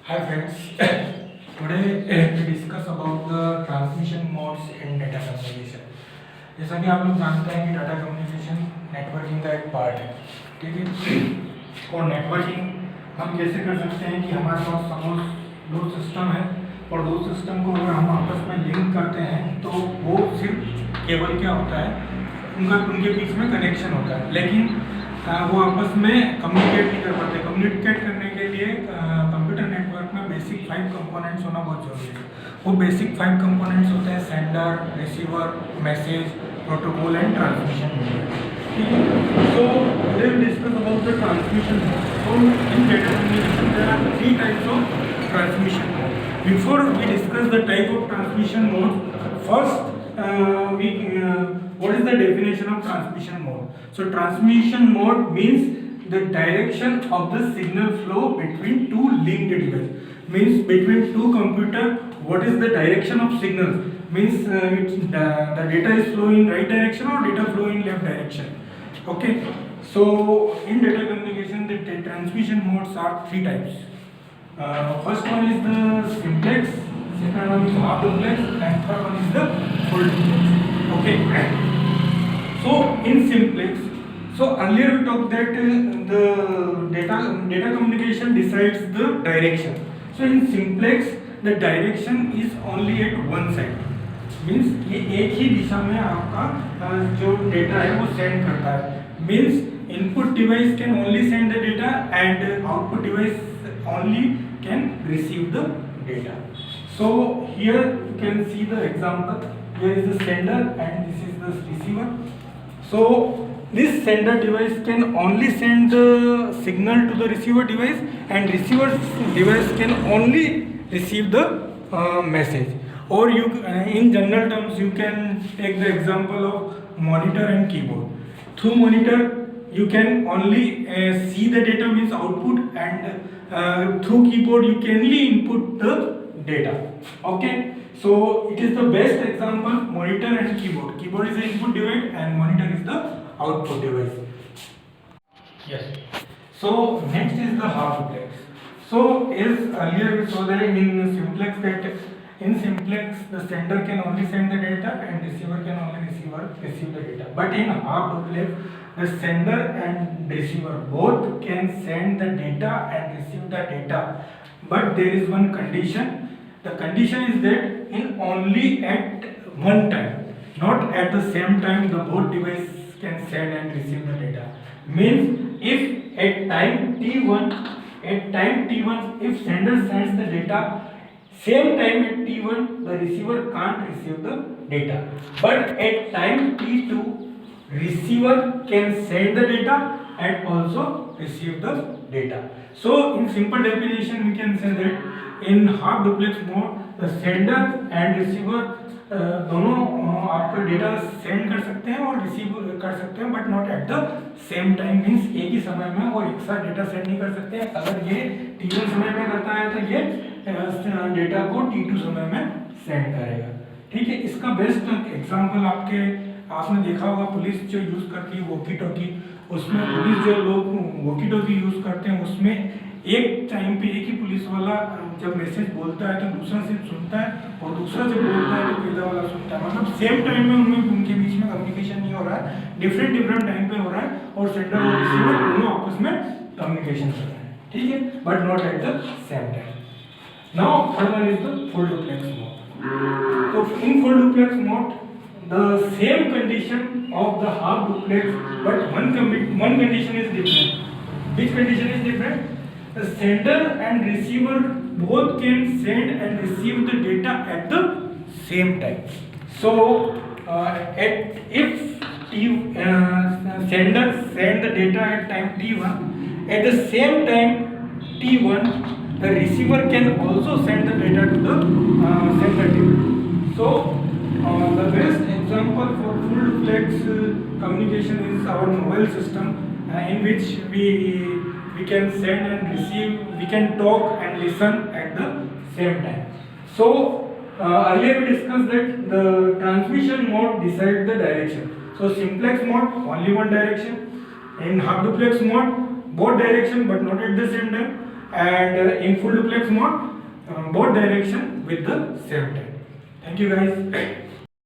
Hi friends, today we discuss about the transmission modes in data communication. जैसा कि आप लोग जानते हैं कि डाटा कम्युनिकेशन नेटवर्किंग का एक पार्ट है, ठीक है। और नेटवर्किंग हम कैसे कर सकते हैं कि हमारे पास सपोज दो सिस्टम है और दो सिस्टम को अगर हम आपस में लिंक करते हैं तो वो सिर्फ केवल क्या होता है, उनके बीच में कनेक्शन होता है, लेकिन वो आपस में कम्युनिकेट नहीं कर पाते। कम्युनिकेट करने के लिए कंप्यूटर नेटवर्क में बेसिक 5 कंपोनेंट्स होना बहुत जरूरी है। वो बेसिक 5 कंपोनेंट्स होते हैं sender, receiver, message, protocol and transmission media. ठीक है, so today we discuss about the transmission mode. So in data communication there are 3 types of transmission mode. Before we discuss the type of transmission mode, first what is the definition of transmission mode? So transmission mode means the direction of the signal flow between two linked devices. Means between two computer, what is the direction of signals? Means the data is flow in right direction or data flow in left direction. Okay. So in data communication, the transmission modes are 3 types. First one is the simplex, second one is half duplex, and third one is the full duplex. Okay. So in simplex, so earlier we talked that the data communication decides the direction. So in simplex, the direction is only at one side. Means ये एक ही दिशा में आपका जो data है वो send करता है. Means input device can only send the data and output device only can receive the data. So here you can see the example. Here is the sender and this is the receiver. So this sender device can only send the signal to the receiver device, and receiver device can only receive the message. Or you in general terms you can take the example of monitor and keyboard. Through monitor you can only see the data, means output, and through keyboard you can only input the data. Okay, so it is the best example, monitor and keyboard. Keyboard is the input device and monitor is the output device. Yes. So next is the half duplex. So as earlier we saw that in simplex, that in simplex the sender can only send the data and receiver can only receive the data. But in half duplex, the sender and receiver both can send the data and receive the data. But there is one condition. The condition is that in only at one time, not at the same time the both device can send and receive the data. Means if at time t1 if sender sends the data, same time at t1 the receiver can't receive the data. But at time t2 receiver can send the data and also receive the data. So in simple definition we can say that in half duplex mode the sender and receiver दोनों आपका data send कर सकते हैं और receive कर सकते हैं, but not at the same time. Means एक ही समय में वो एक साथ डेटा सेंड नहीं कर सकते हैं. अगर ये t1 समय में करता है तो ये डेटा को t2 समय में सेंड करेगा. ठीक है, इसका बेस्ट एग्जांपल आपने देखा होगा पुलिस जो यूज़ करती है वॉकी टॉकी. उसमें पुलिस जो लोग वॉकी टॉकी यूज़ करते हैं उसमें एक टाइम पे एक ही पुलिस वाला जब मैसेज बोलता है तो दूसरा सिर्फ सुनता है और दूसरा जब बोलता है तो पहला वाला सुनता है. मतलब सेम टाइम में उनके बीच में कम्युनिकेशन नहीं हो रहा है, डिफरेंट टाइम पे हो रहा है और सेंडर और रिसीवर दोनों आपस में कम्युनिकेशन कर रहे हैं. ठीक है, but not at the same time. Now third one is the full duplex mode. तो in full duplex mode the same condition of the half duplex, but one condition is different. Which condition is different? The sender and receiver both can send and receive the data at the same time. So if sender send the data at time t1, at the same time t1 the receiver can also send the data to the sender device. So the best example for full duplex communication is our mobile system, in which we can send and receive, we can talk and listen at the same time. So earlier we discussed that the transmission mode decides the direction. So simplex mode only one direction, in half duplex mode both direction but not at the same time, and in full duplex mode, both direction with the same time. Thank you guys.